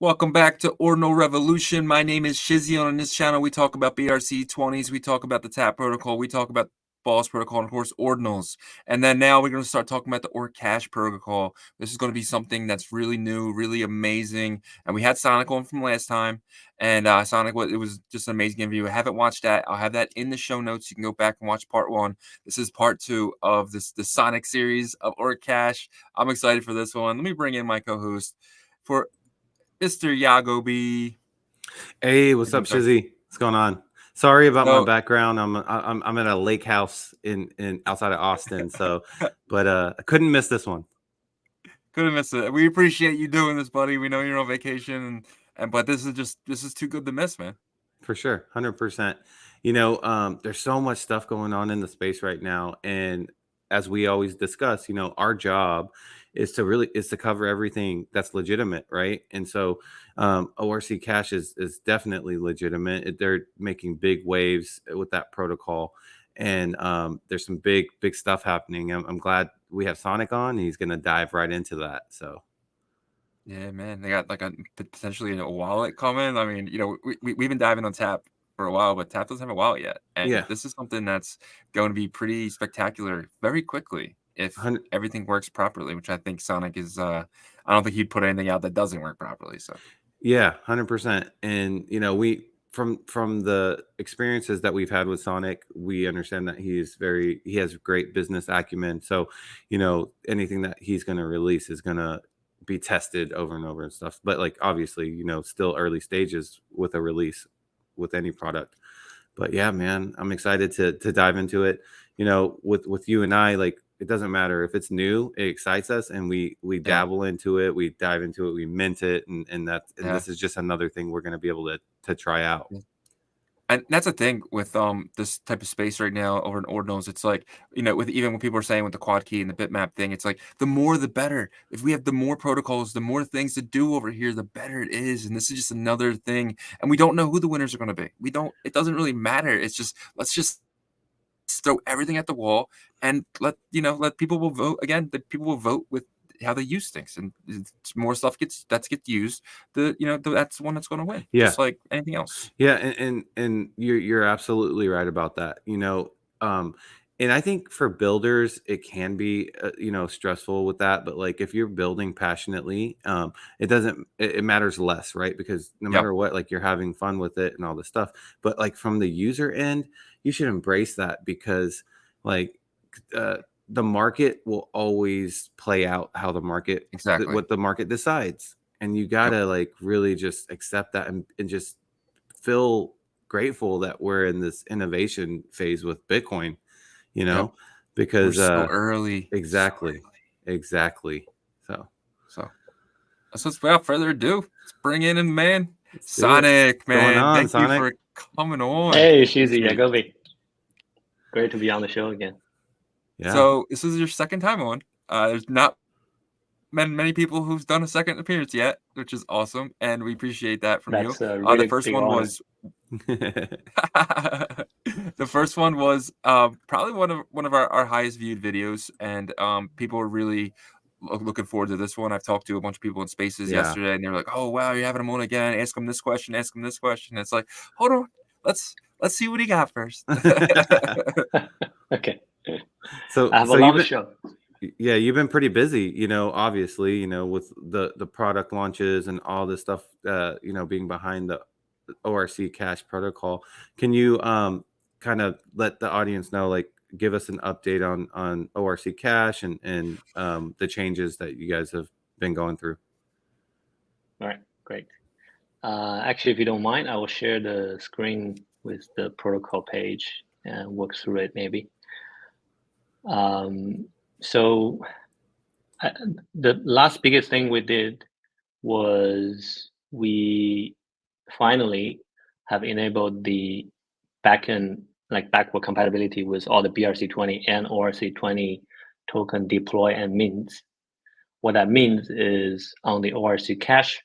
Welcome back to Ordinal Revolution. My name is Shizzy. On this channel, we talk about BRC20s, we talk about the TAP protocol, we talk about Balls protocol, and of course, Ordinals. And then now we're going to start talking about the ORC Cash protocol. This is going to be something that's really new, really amazing. And we had Sonic on from last time. And Sonic, it was just an amazing interview. I haven't watched that. I'll have that in the show notes. You can go back and watch part 1. This is part 2 of the Sonic series of ORC Cash. I'm excited for this one. Let me bring in my co-host for Mr. Yagobi. Hey, what's up, Shizzy? What's going on? Sorry about my So, background. I'm at a lake house in outside of Austin. So, but I couldn't miss this one. couldn't miss it. We appreciate you doing this, buddy. We know you're on vacation, and but this is too good to miss, man. For sure, 100%. There's so much stuff going on in the space right now, and as we always discuss, our job is to cover everything that's legitimate, right? And so, ORC Cash is definitely legitimate. They're making big waves with that protocol, and there's some big stuff happening. I'm glad we have Sonic on. He's going to dive right into that. So. Yeah, man. They got like potentially a wallet coming. I mean, we've been diving on Tap for a while, but Tap doesn't have a wallet yet. And Yeah. this is something that's going to be pretty spectacular very quickly if everything works properly, which I think Sonic is I don't think he'd put anything out that doesn't work properly. So Yeah, 100%. And we from the experiences that we've had with Sonic, we understand that he has great business acumen. So, anything that he's going to release is going to be tested over and over and stuff. But like obviously, still early stages with a release with any product. But yeah, man, I'm excited to dive into it. With you and I, like it doesn't matter if it's new, it excites us, and we dabble into it, we dive into it, we mint it, and this is just another thing we're going to be able to try out. And that's the thing with this type of space right now over in Ordinals. It's like, with even when people are saying with the quad key and the bitmap thing, it's like the more the better. If we have the more protocols, the more things to do over here, the better it is. And this is just another thing. And we don't know who the winners are going to be. It doesn't really matter. It's just let's just throw everything at the wall and let people will vote again. The people will vote with how they use things, and more stuff gets used. That's the one that's going to win. Yeah, Just like anything else. yeah, and you're absolutely right about that. And I think for builders it can be stressful with that, but like if you're building passionately, it matters less, right? Because no matter what, like you're having fun with it and all this stuff. But like from the user end, you should embrace that because like the market will always play out how what the market decides, and you gotta like really just accept that and just feel grateful that we're in this innovation phase with Bitcoin, because we're so early. exactly. So without further ado, let's bring in a man, Sonic, man. Thank you Sonic? for coming on. Hey, Shizzy, Yagobi. Great to be on the show again. Yeah. So this is your second time on. There's not many people who've done a second appearance yet, which is awesome, and we appreciate that from That's you. really The first big one honor. was the first one was probably one of our highest viewed videos, and people are really looking forward to this one. I've talked to a bunch of people in spaces yesterday, and they're like, "Oh wow, you're having him on again. Ask him this question. Ask him this question." It's like, hold on, let's see what he got first. Okay. So I have a lot of show. Yeah, you've been pretty busy, obviously, with the product launches and all this stuff, being behind the ORC Cash protocol. Can you kind of let the audience know, like, give us an update on ORC Cash and the changes that you guys have been going through? All right, great. Actually, if you don't mind, I will share the screen with the protocol page and work through it maybe. So the last biggest thing we did was we finally have enabled the backend, like backward compatibility with all the BRC20 and ORC20 token deploy and mints. What that means is on the ORC Cash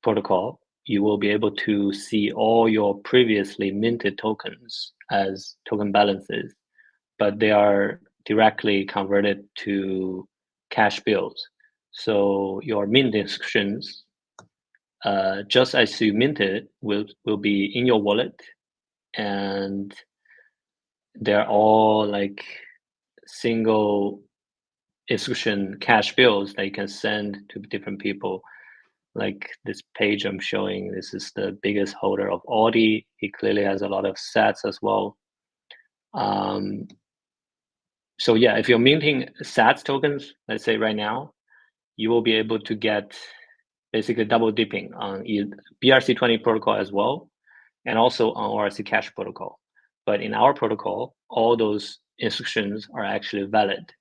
protocol, you will be able to see all your previously minted tokens as token balances, but they are directly converted to cash bills. So your mint instructions just as you mint it, will be in your wallet, and they're all like single instruction cash bills that you can send to different people. Like this page I'm showing, this is the biggest holder of Audi. He clearly has a lot of sats as well. So yeah, if you're minting sats tokens, let's say right now, you will be able to get basically double dipping on BRC20 protocol as well, and also on ORC Cash protocol. But in our protocol, all those instructions are actually valid.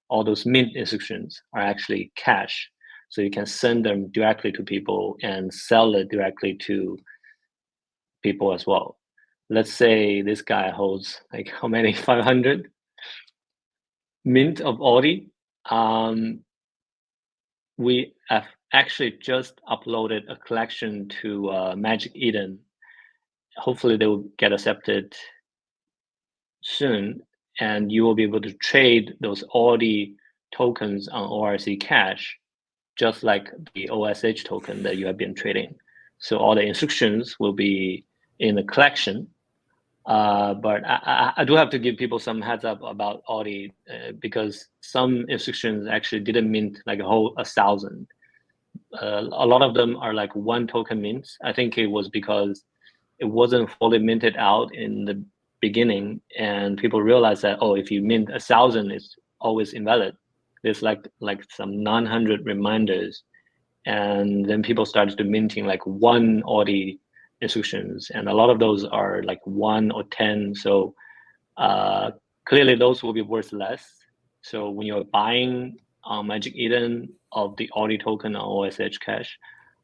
All those mint instructions are actually cash. So you can send them directly to people and sell it directly to people as well. Let's say this guy holds like how many? 500 mint of Audi. We have actually just uploaded a collection to Magic Eden. Hopefully they will get accepted soon, and you will be able to trade those Audi tokens on ORC Cash, just like the OSH token that you have been trading. So all the instructions will be in the collection. But I do have to give people some heads up about Audi because some instructions actually didn't mint like a whole 1,000. A lot of them are like one token mints. I think it was because it wasn't fully minted out in the beginning, and people realized that, oh, if you mint 1,000, it's always invalid. There's like some 900 reminders, and then people started to minting like one Audi instructions, and a lot of those are like 1 or 10. So clearly those will be worth less. So when you're buying on Magic Eden of the Audi token on OSH Cash,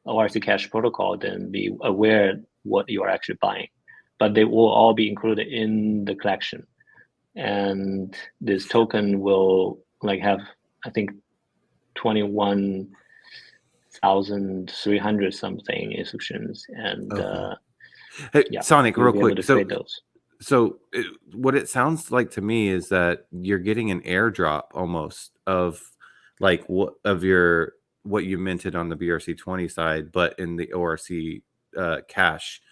ORC Cash protocol, then be aware what you are actually buying. But they will all be included in the collection. And this token will like have, I think, 21,300 something instructions. And Hey, yeah, Sonic, you'll real be able quick. to trade those. What it sounds like to me is that you're getting an airdrop almost of like what you minted on the BRC20 side, but in the ORC cash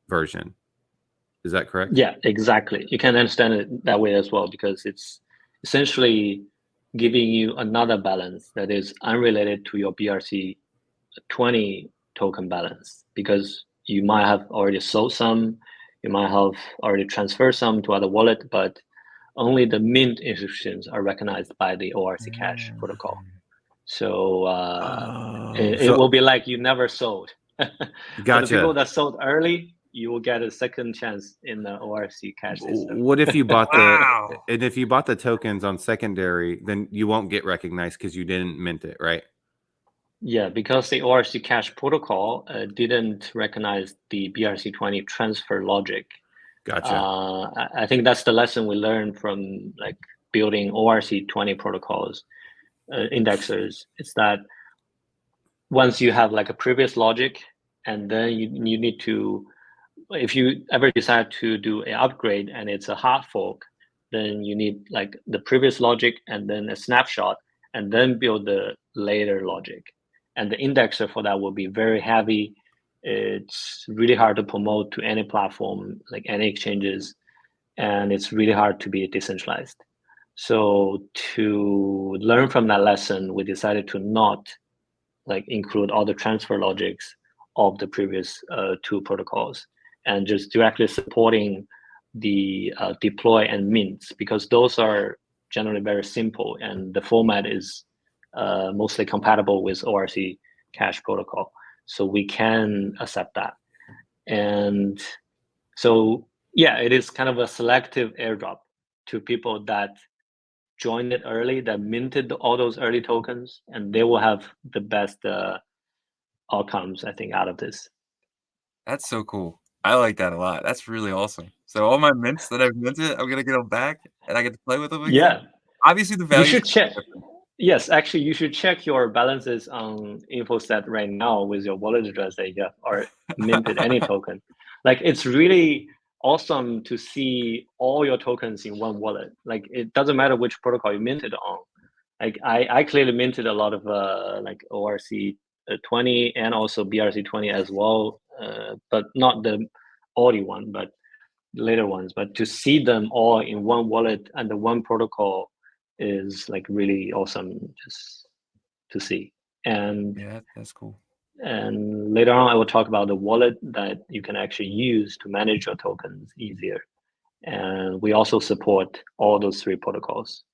version. Is that correct? Yeah, exactly. You can understand it that way as well, because it's essentially giving you another balance that is unrelated to your BRC20 token balance, because you might have already sold some, you might have already transferred some to other wallet, but only the mint instructions are recognized by the ORC Cash protocol. So it will be like you never sold. For the people that sold early, you will get a second chance in the ORC Cash system. What if you bought Wow. and if you bought the tokens on secondary, then you won't get recognized because you didn't mint it, right? Yeah, because the ORC Cash protocol didn't recognize the BRC20 transfer logic. Gotcha. I think that's the lesson we learned from like building ORC20 protocols, indexers. It's that once you have like a previous logic, and then you need to, if you ever decide to do an upgrade and it's a hard fork, then you need like the previous logic and then a snapshot, and then build the later logic. And the indexer for that will be very heavy. It's really hard to promote to any platform, like any exchanges, and it's really hard to be decentralized. So to learn from that lesson, we decided to not like include all the transfer logics of the previous two protocols, and just directly supporting the deploy and mints, because those are generally very simple, and the format is mostly compatible with ORC Cash protocol. So we can accept that. And so, yeah, it is kind of a selective airdrop to people that joined it early, that minted all those early tokens, and they will have the best outcomes, I think, out of this. That's so cool. I like that a lot. That's really awesome. So all my mints that I've minted, I'm gonna get them back, and I get to play with them again. Yeah, Obviously, the you value. should check. Yes, actually, you should check your balances on info.sat right now with your wallet address that you have or minted any token. Like, it's really awesome to see all your tokens in one wallet. Like, it doesn't matter which protocol you minted on. Like, I clearly minted a lot of like ORC 20 and also BRC20 as well, but not the early one, but later ones. But to see them all in one wallet under one protocol is like really awesome just to see. And Yeah, that's cool. and later on, I will talk about the wallet that you can actually use to manage your tokens easier. And we also support all those three protocols.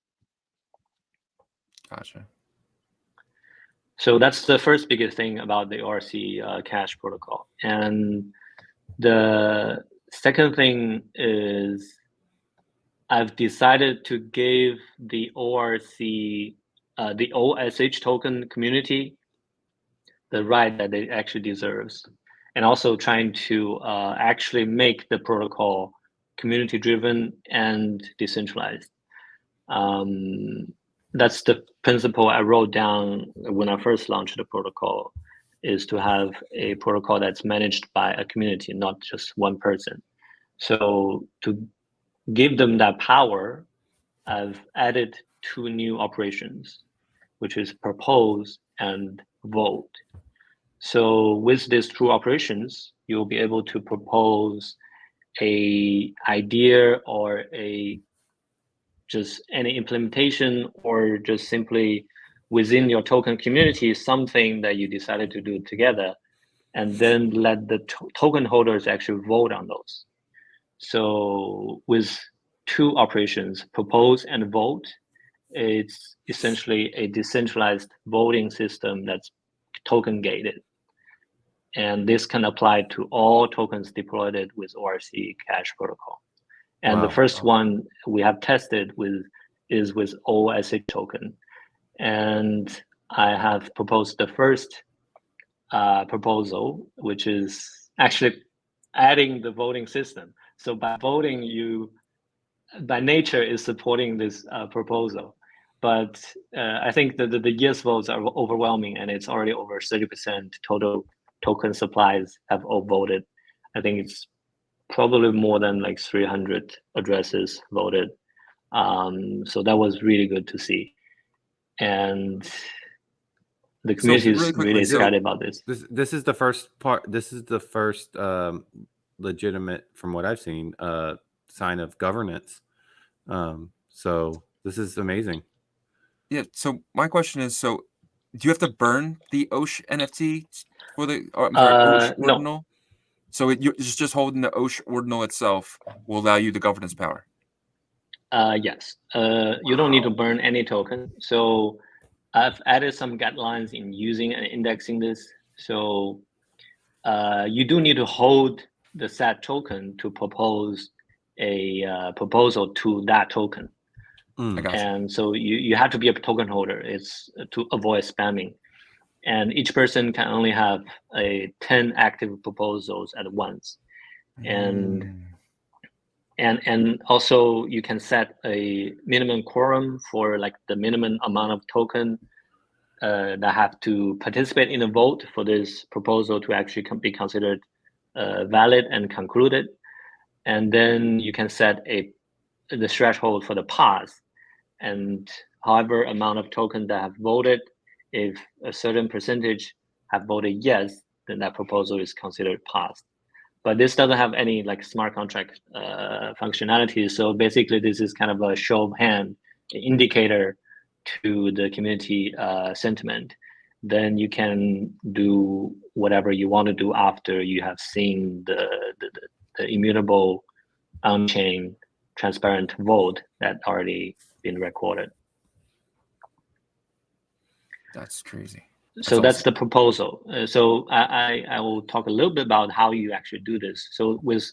Gotcha. So that's the first biggest thing about the ORC Cash protocol. And the second thing is I've decided to give the ORC, the OSH token community the right that it actually deserves, and also trying to actually make the protocol community driven and decentralized. That's the principle I wrote down when I first launched the protocol, is to have a protocol that's managed by a community, not just one person. So to give them that power, I've added two new operations, which is propose and vote. So with these two operations, you'll be able to propose a idea or a just any implementation, or just simply within your token community, something that you decided to do together, and then let the token holders actually vote on those. So with two operations, propose and vote, it's essentially a decentralized voting system that's token gated. And this can apply to all tokens deployed with ORC Cash protocol. And the first one we have tested is with OSH token. And I have proposed the first proposal, which is actually adding the voting system. So by voting, you by nature is supporting this proposal. But I think that the yes votes are overwhelming, and it's already over 30% total token supplies have all voted. I think it's probably more than like 300 addresses voted. So that was really good to see. And the community is really excited about this. This is the first part. This is the first legitimate, from what I've seen, sign of governance. So this is amazing. Yeah. So my question is, so do you have to burn the OSH NFT for the? OSH ordinal? No. So it's just holding the OSH ordinal itself will allow you the governance power. Yes. You don't need to burn any token. So I've added some guidelines in using and indexing this. So you do need to hold the SAT token to propose a proposal to that token. I got you. And so you have to be a token holder. It's to avoid spamming. And each person can only have 10 active proposals at once. And also you can set a minimum quorum for like the minimum amount of token that have to participate in a vote for this proposal to actually be considered valid and concluded. And then you can set the threshold for the pass, and however amount of tokens that have voted, if a certain percentage have voted yes, then that proposal is considered passed. But this doesn't have any like smart contract functionality. So basically this is kind of a show of hand indicator to the community sentiment. Then you can do whatever you want to do after you have seen the immutable on-chain transparent vote that already been recorded. That's crazy. So that's the proposal. So I will talk a little bit about how you actually do this. So with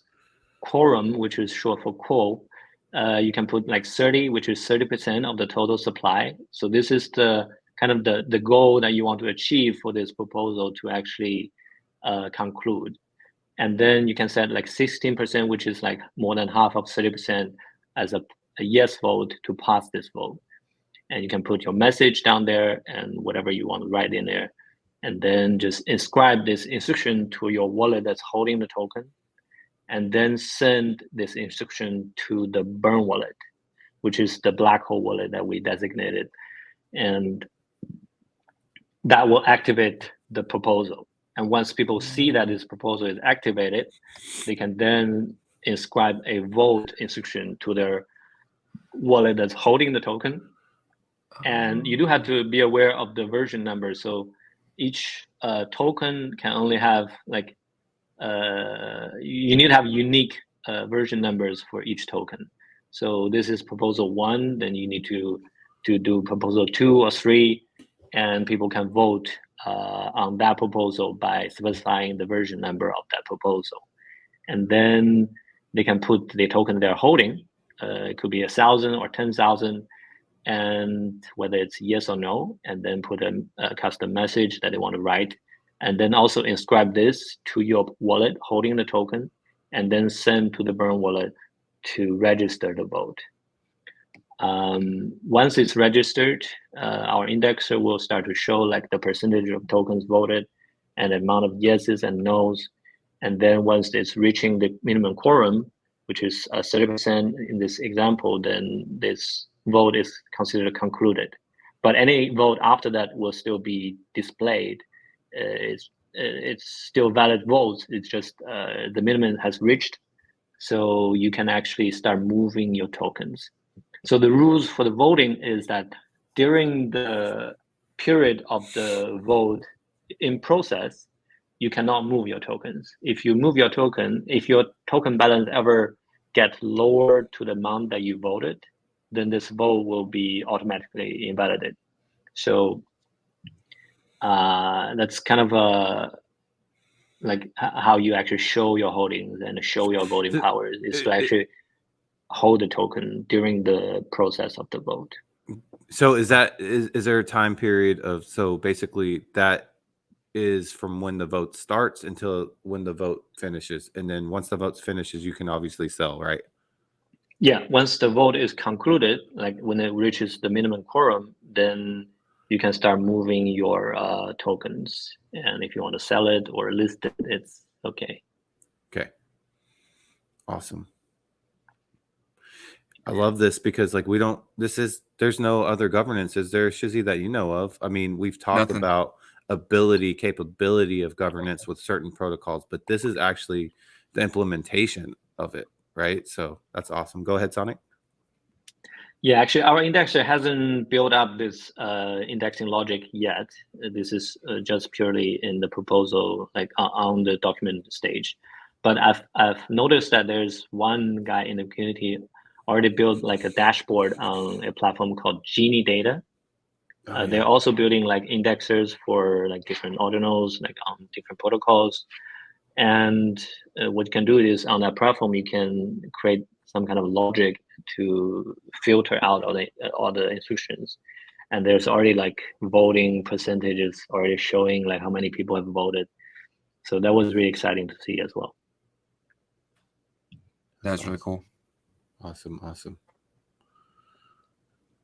quorum, which is short for quo, you can put like 30, which is 30% of the total supply. So this is the kind of the goal that you want to achieve for this proposal to actually conclude. And then you can set like 16%, which is like more than half of 30% as a yes vote to pass this vote. And you can put your message down there and whatever you want to write in there. And then just inscribe this instruction to your wallet that's holding the token. And then send this instruction to the burn wallet, which is the black hole wallet that we designated. And that will activate the proposal. And once people see that this proposal is activated, they can then inscribe a vote instruction to their wallet that's holding the token. And you do have to be aware of the version number. So each token can only have like, you need to have unique version numbers for each token. So this is proposal 1, then you need to do proposal 2 or 3, and people can vote on that proposal by specifying the version number of that proposal. And then they can put the token they're holding. It could be 1,000 or 10,000, and whether it's yes or no, and then put a custom message that they want to write, and then also inscribe this to your wallet holding the token, and then send to the Burn wallet to register the vote. Once it's registered, our indexer will start to show like the percentage of tokens voted and the amount of yeses and nos. And then once it's reaching the minimum quorum, which is 30% in this example, then this vote is considered concluded. But any vote after that will still be displayed. It's still valid votes. It's just the minimum has reached, so you can actually start moving your tokens. So the rules for the voting is that during the period of the vote in process, you cannot move your tokens. If you move your token, if your token balance ever gets lower to the amount that you voted, then this vote will be automatically invalidated. So that's kind of like how you actually show your holdings and show your voting powers, is to actually hold the token during the process of the vote. So is there a time period of, so basically that is from when the vote starts until when the vote finishes, and then once the vote finishes, you can obviously sell, right? Yeah, once the vote is concluded, like when it reaches the minimum quorum, then you can start moving your tokens. And if you want to sell it or list it, it's okay. Okay. Awesome. I love this because like there's no other governance, is there, Shizzy, that you know of? I mean, we've talked about capability of governance with certain protocols, but this is actually the implementation of it, right? So that's awesome. Go ahead, Sonic. Yeah, actually, our indexer hasn't built up this indexing logic yet. This is just purely in the proposal, like on the document stage. But I've noticed that there's one guy in the community already built like a dashboard on a platform called Genie Data. They're also building like indexers for like different ordinals, like on different protocols. And what you can do is on that platform, you can create some kind of logic to filter out all the instructions. And there's already like voting percentages already showing like how many people have voted. So that was really exciting to see as well. That's really cool. Awesome.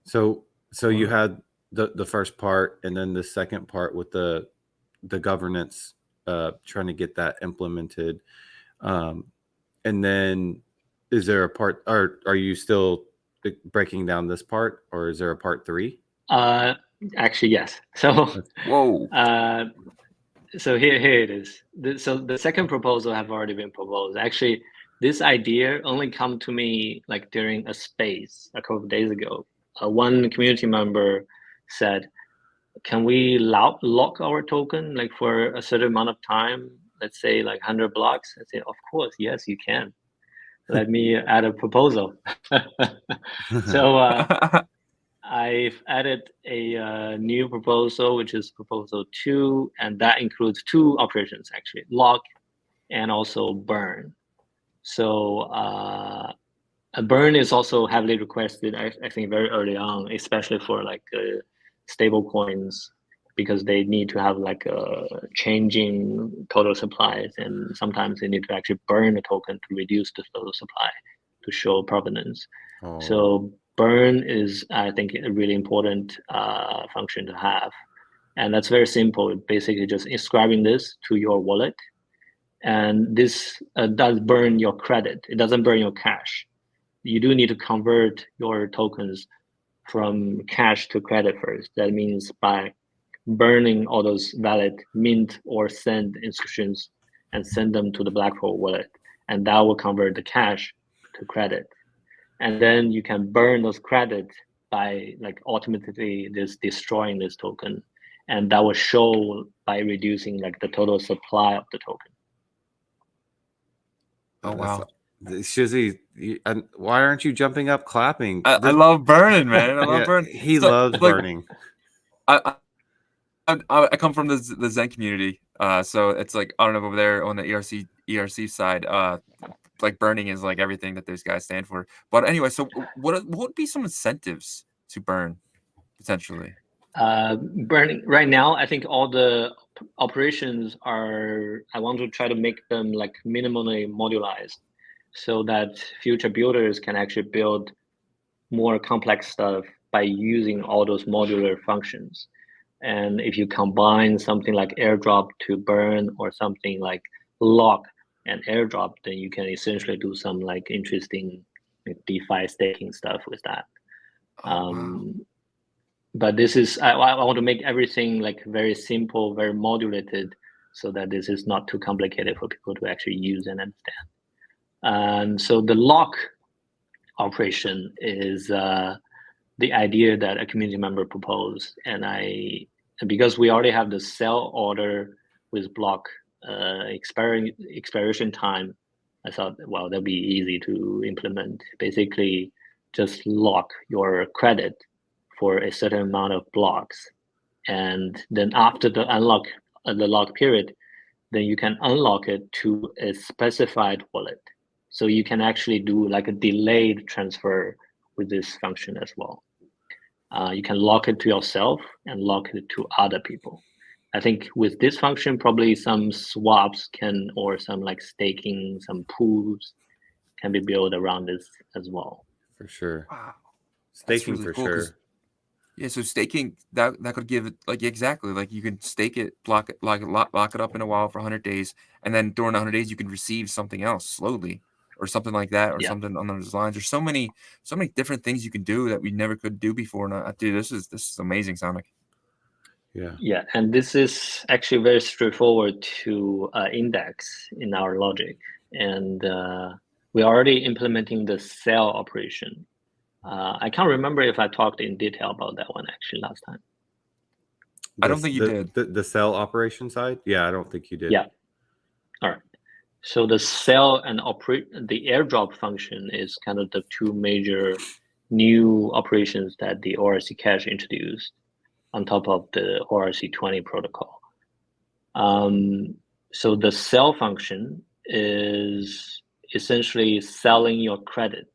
So you had the first part, and then the second part with the governance, trying to get that implemented. And then is there a part, or are you still breaking down this part, or is there a part 3? Actually, yes. So whoa. So here it is. So the second proposal have already been proposed. Actually, this idea only come to me like during a space a couple of days ago. One community member said, can we lock our token like for a certain amount of time? Let's say like 100 blocks. I said, of course, yes, you can. Let me add a proposal. So I've added a new proposal, which is proposal 2, and that includes 2 operations actually, lock and also burn. So a burn is also heavily requested, I think, very early on, especially for like stable coins, because they need to have like changing total supplies, and sometimes they need to actually burn a token to reduce the total supply to show provenance. So burn is, I think, a really important function to have. And that's very simple. Basically just inscribing this to your wallet. And this does burn your credit. It doesn't burn your cash. You do need to convert your tokens from cash to credit first. That means by burning all those valid mint or send instructions and send them to the Blackhole wallet, and that will convert the cash to credit. And then you can burn those credits by like ultimately just destroying this token, and that will show by reducing like the total supply of the token. Oh wow! Shizzy, why aren't you jumping up, clapping? I love burning, man. I love Yeah, burning. he So, loves like, burning. I come from the Zen community, so it's like I don't know over there on the ERC side, like burning is like everything that those guys stand for. But anyway, so what would be some incentives to burn potentially? Burning right now, I think all the operations are. I want to try to make them like minimally modularized, so that future builders can actually build more complex stuff by using all those modular functions. And if you combine something like airdrop to burn or something like lock and airdrop, then you can essentially do some like interesting DeFi staking stuff with that. Oh, wow. But this is I want to make everything like very simple, very modulated, so that this is not too complicated for people to actually use and understand. And so the lock operation is the idea that a community member proposed, and because we already have the sell order with block expiration time, I thought, well, that'd be easy to implement. Basically, just lock your credit for a certain amount of blocks, and then after the lock period, then you can unlock it to a specified wallet. So you can actually do like a delayed transfer with this function as well. You can lock it to yourself and lock it to other people. I think with this function, probably some swaps can, or some like staking, some pools can be built around this as well. For sure. Wow. That's Staking really for cool. sure. Yeah, so staking that could give it like exactly like you can stake it, lock it up in a while for 100 days, and then during 100 days you can receive something else slowly or something like that or Yeah. something on those lines. There's so many different things you can do that we never could do before. And dude, this is amazing, Sonic. Yeah. Yeah, and this is actually very straightforward to index in our logic, and we're already implementing the sell operation. I can't remember if I talked in detail about that one actually last time. I don't think you did. The sell operation side? Yeah, I don't think you did. Yeah. All right. So the sell and the airdrop function is kind of the two major new operations that the ORC Cash introduced on top of the ORC20 protocol. So the sell function is essentially selling your credit.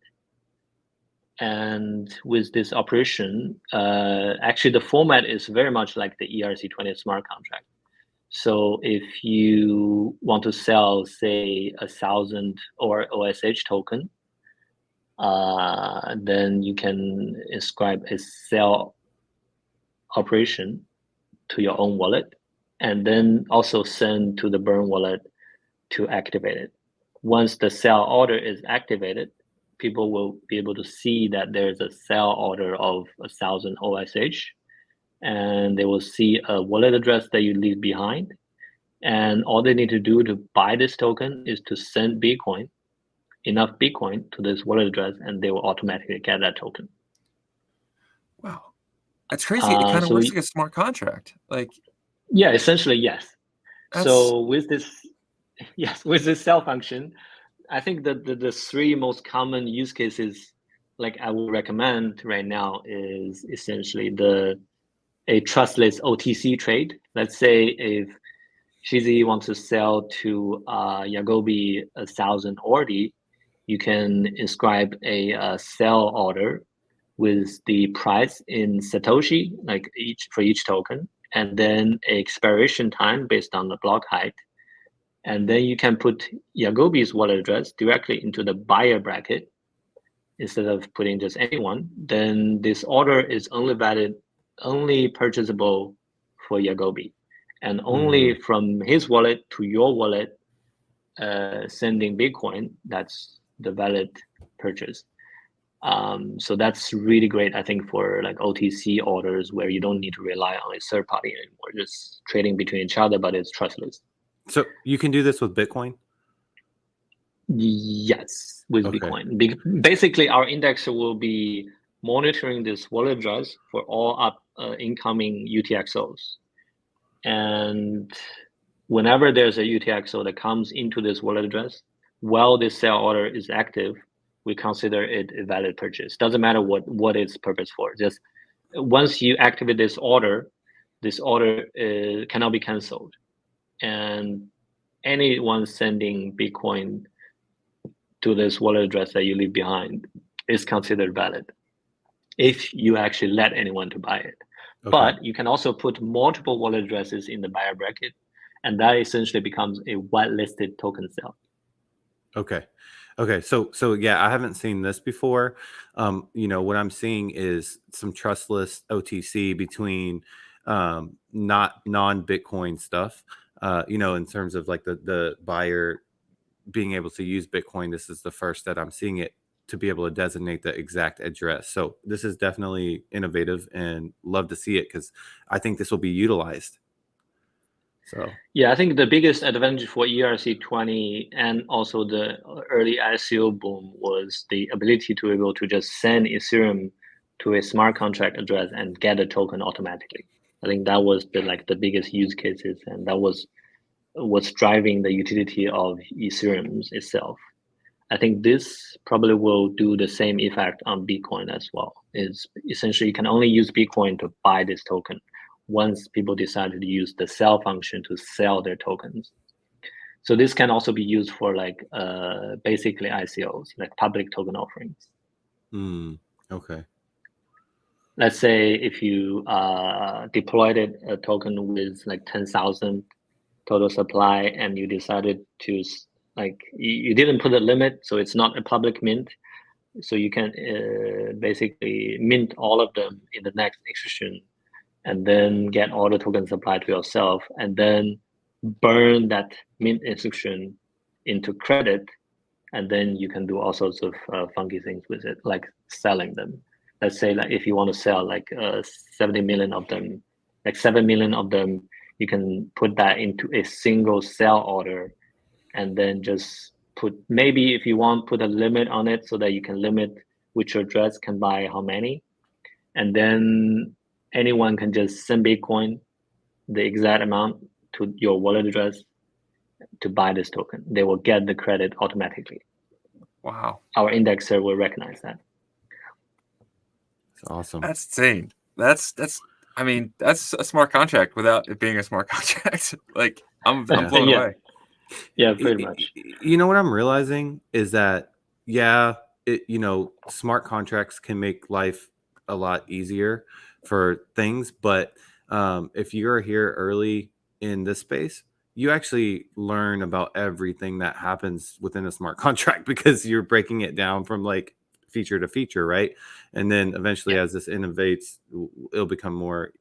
And with this operation, actually the format is very much like the ERC20 smart contract. So if you want to sell, say, 1,000 or OSH token, then you can inscribe a sell operation to your own wallet, and then also send to the burn wallet to activate it. Once the sell order is activated, people will be able to see that there's a sell order of 1,000 OSH, and they will see a wallet address that you leave behind. And all they need to do to buy this token is to send Bitcoin, enough Bitcoin to this wallet address, and they will automatically get that token. Wow. That's crazy. It kind of works like a smart contract. Like, yeah, essentially, yes. So with this sell function, I think that the three most common use cases, like I would recommend right now, is essentially a trustless OTC trade. Let's say if Shizzy wants to sell to Yagobi 1,000 ORD, you can inscribe a sell order with the price in Satoshi, like for each token, and then an expiration time based on the block height. And then you can put Yagobi's wallet address directly into the buyer bracket instead of putting just anyone. Then this order is only purchasable for Yagobi, and only from his wallet to your wallet, sending Bitcoin. That's the valid purchase. So that's really great, I think, for like OTC orders where you don't need to rely on a third party anymore, just trading between each other, but it's trustless. So you can do this with Bitcoin? Yes, with Okay. Bitcoin. Basically, our indexer will be monitoring this wallet address for all incoming UTXOs. And whenever there's a UTXO that comes into this wallet address, while this sell order is active, we consider it a valid purchase. Doesn't matter what its purpose for. Just once you activate this order cannot be canceled. And anyone sending Bitcoin to this wallet address that you leave behind is considered valid if you actually let anyone to buy it. Okay. But you can also put multiple wallet addresses in the buyer bracket, and that essentially becomes a whitelisted token sale. Okay. So yeah, I haven't seen this before. What I'm seeing is some trustless OTC between not non-Bitcoin stuff. In terms of like the buyer being able to use Bitcoin. This is the first that I'm seeing it to be able to designate the exact address. So this is definitely innovative and love to see it because I think this will be utilized. So yeah, I think the biggest advantage for ERC20 and also the early ICO boom was the ability to be able to just send Ethereum to a smart contract address and get a token automatically. I think that was the biggest use cases, and that was what's driving the utility of Ethereum itself. I think this probably will do the same effect on Bitcoin as well. Is essentially you can only use Bitcoin to buy this token once people decide to use the sell function to sell their tokens. So this can also be used for basically ICOs, like public token offerings. okay. Let's say if you deployed a token with like 10,000 total supply and you decided to you didn't put a limit, so it's not a public mint. So you can basically mint all of them in the next execution and then get all the token supply to yourself and then burn that mint execution into credit. And then you can do all sorts of funky things with it, like selling them. Let's say like if you want to sell 70 million of them, like 7 million of them, you can put that into a single sell order and then just maybe if you want, put a limit on it so that you can limit which address can buy how many. And then anyone can just send Bitcoin, the exact amount to your wallet address to buy this token. They will get the credit automatically. Wow. Our indexer will recognize that. That's awesome. That's insane. That's a smart contract without it being a smart contract. Like I'm blown away. Yeah, pretty much. What I'm realizing is that smart contracts can make life a lot easier for things, but if you're here early in this space, you actually learn about everything that happens within a smart contract because you're breaking it down from like feature to feature, right? And then eventually, as this innovates, it'll become more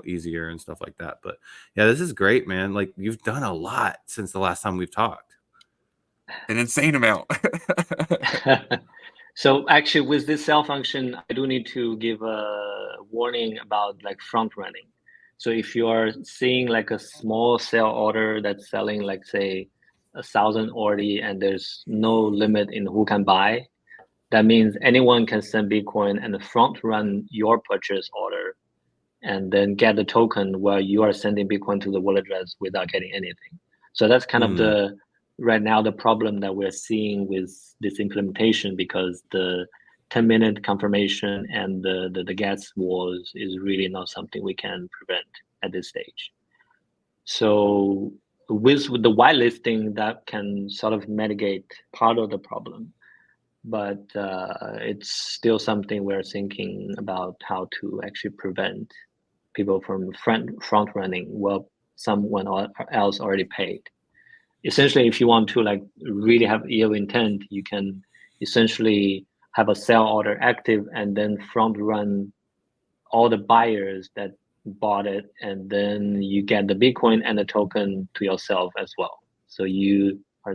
easier and stuff like that. But yeah, this is great, man. Like you've done a lot since the last time we've talked. An insane amount. So actually with this sell function, I do need to give a warning about like front running. So if you are seeing like a small sell order that's selling like say 1,000 already and there's no limit in who can buy, that means anyone can send Bitcoin and front run your purchase order and then get the token while you are sending Bitcoin to the wallet address without getting anything. So that's kind of right now the problem that we're seeing with this implementation, because the 10-minute confirmation and the gas wars is really not something we can prevent at this stage. So with the whitelisting, that can sort of mitigate part of the problem, but it's still something we're thinking about how to actually prevent people from front running while someone else already paid. Essentially, if you want to like really have ill intent, you can essentially have a sell order active and then front run all the buyers that bought it, and then you get the Bitcoin and the token to yourself as well. So you are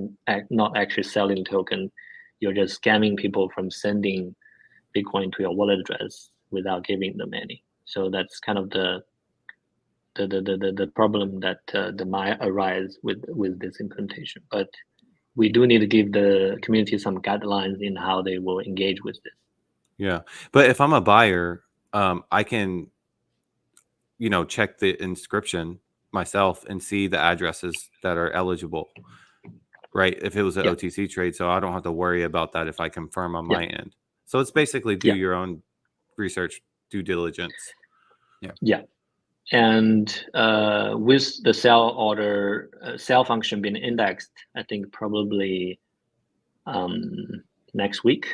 not actually selling the token, you're just scamming people from sending Bitcoin to your wallet address without giving them any. So that's kind of the problem that might arise with this implementation. But we do need to give the community some guidelines in how they will engage with this. Yeah, but if I'm a buyer, I can, check the inscription myself and see the addresses that are eligible, right? If it was an Yeah. OTC trade, so I don't have to worry about that if I confirm on Yeah. my end. So it's basically do Yeah. your own research, due diligence. Yeah. And with the sell order, sell function being indexed, I think probably next week,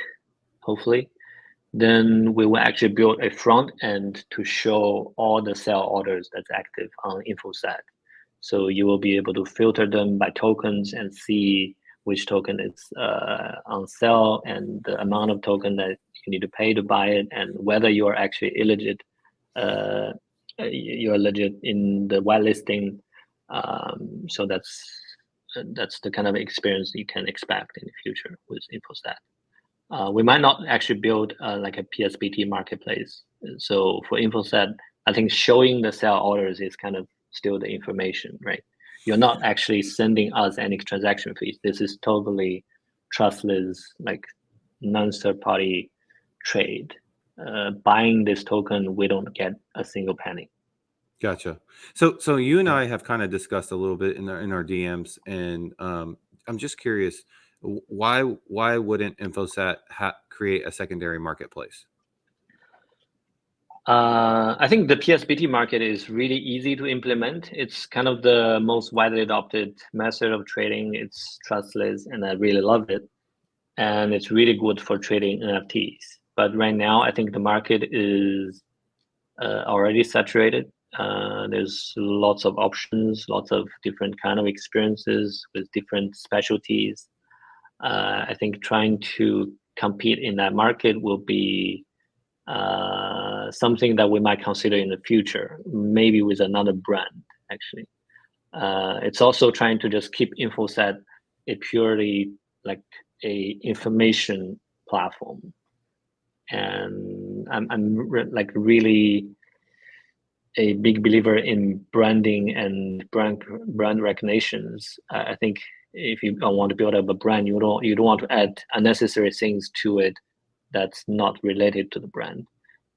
hopefully, then we will actually build a front end to show all the sell orders that's active on info.sat. So you will be able to filter them by tokens and see which token is on sale and the amount of token that you need to pay to buy it, and whether you are actually illegit, you're legit in the whitelisting. So that's the kind of experience you can expect in the future with info.sat. We might not actually build like a PSBT marketplace. So for info.sat, I think showing the sell orders is kind of still the information, right? You're not actually sending us any transaction fees. This is totally trustless, like non-third party trade. Buying this token, we don't get a single penny. Gotcha. So you and I have kind of discussed a little bit in our DMs, and I'm just curious, why wouldn't InfoSat create a secondary marketplace? I think the PSBT market is really easy to implement. It's kind of the most widely adopted method of trading. It's trustless, and I really love it. And it's really good for trading NFTs. But right now, I think the market is already saturated. There's lots of options, lots of different kind of experiences with different specialties. I think trying to compete in that market will be something that we might consider in the future, maybe with another brand, actually. It's also trying to just keep InfoSat a purely like a information platform. And I'm like really a big believer in branding and brand recognitions. I think if you want to build up a brand, you don't want to add unnecessary things to it that's not related to the brand.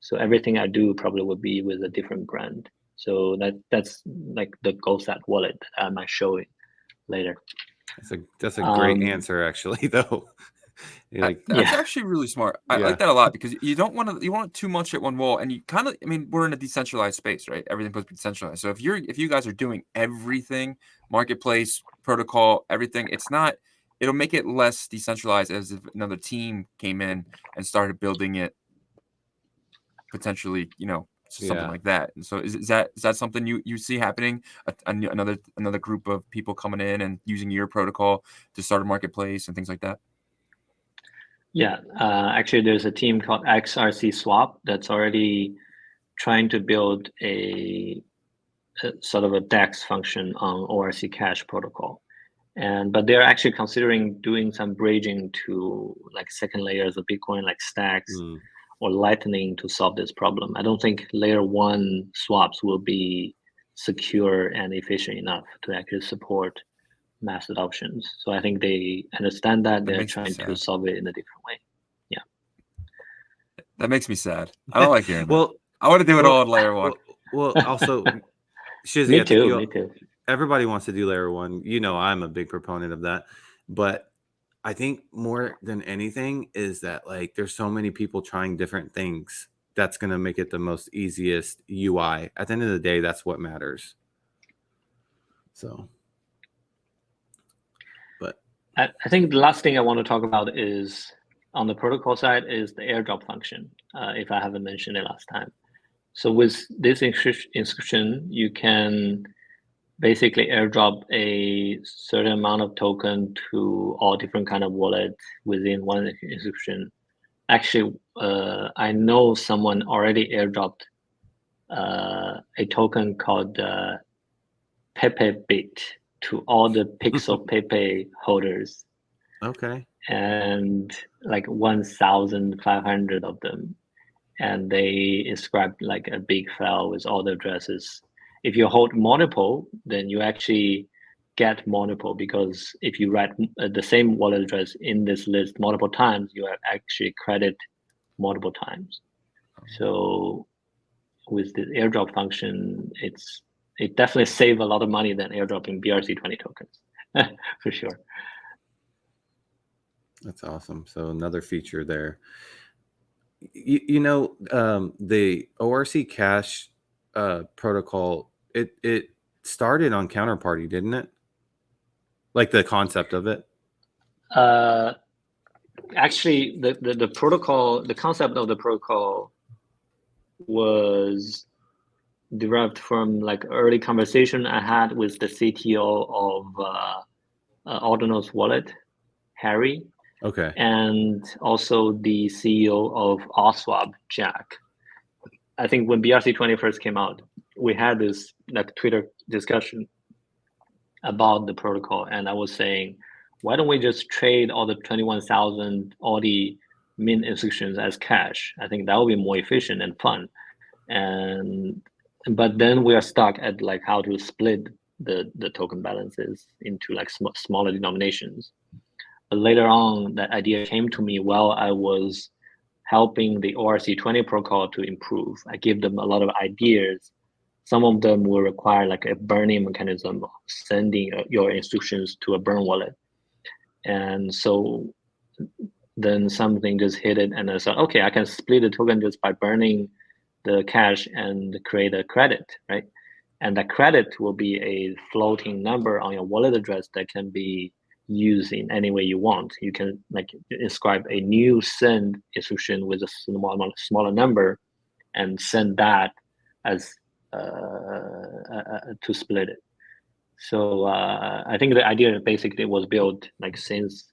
So everything I do probably would be with a different brand. So that's like the GoSat wallet that I might show it later. That's a great answer, actually, though. That's actually really smart. I like that a lot, because you don't want too much at one wall, and you kind of, I mean, we're in a decentralized space, right? Everything's supposed to be decentralized. So if you guys are doing everything, marketplace, protocol, everything, it'll make it less decentralized, as if another team came in and started building it, potentially, something like that. And so is that something you see happening? Another group of people coming in and using your protocol to start a marketplace and things like that? Yeah, actually, there's a team called XRC Swap that's already trying to build a sort of a DEX function on ORC Cash protocol, but they're actually considering doing some bridging to like second layers of Bitcoin, like stacks or Lightning, to solve this problem. I don't think layer one swaps will be secure and efficient enough to actually support mass adoptions. So I think they understand that they're trying to solve it in a different way. Yeah. That makes me sad. I don't like hearing well, that. I want to do it all in layer one. Well, also, Shizzy, me too. Everybody wants to do layer one. I'm a big proponent of that. But I think more than anything is that, like, there's so many people trying different things. That's going to make it the most easiest UI. At the end of the day, that's what matters. So, but I think the last thing I want to talk about is on the protocol side is the airdrop function, if I haven't mentioned it last time. So with this inscription, you can basically airdrop a certain amount of token to all different kind of wallets within one inscription. Actually, I know someone already airdropped a token called Pepe Bit to all the Pixel Pepe holders. Okay. and like 1,500 of them. And they inscribed like a big file with all the addresses. If you hold multiple, then you actually get multiple, because if you write the same wallet address in this list multiple times, you are actually credit multiple times. So with the airdrop function, it definitely save a lot of money than airdropping BRC20 tokens for sure. That's awesome. So another feature there. The ORC Cash protocol, it started on Counterparty, didn't it? Like the concept of it. Actually, the protocol, the concept of the protocol was derived from like early conversation I had with the CTO of Ordinals Wallet, Harry. Okay. And also the CEO of Oswab, Jack. I think when BRC20 first came out, we had this like Twitter discussion about the protocol, and I was saying, why don't we just trade all the 21,000 all the mint instructions as cash? I think that would be more efficient and fun. But then we are stuck at like how to split the token balances into like smaller denominations. But later on, that idea came to me while I was helping the ORC20 protocol to improve. I gave them a lot of ideas. Some of them will require like a burning mechanism, sending your instructions to a burn wallet. And so then something just hit it, and I thought, okay, I can split the token just by burning the cash and create a credit, right? And that credit will be a floating number on your wallet address that can be used in any way you want. You can like inscribe a new send instruction with a smaller number and send that as to split it. So I think the idea basically was built like since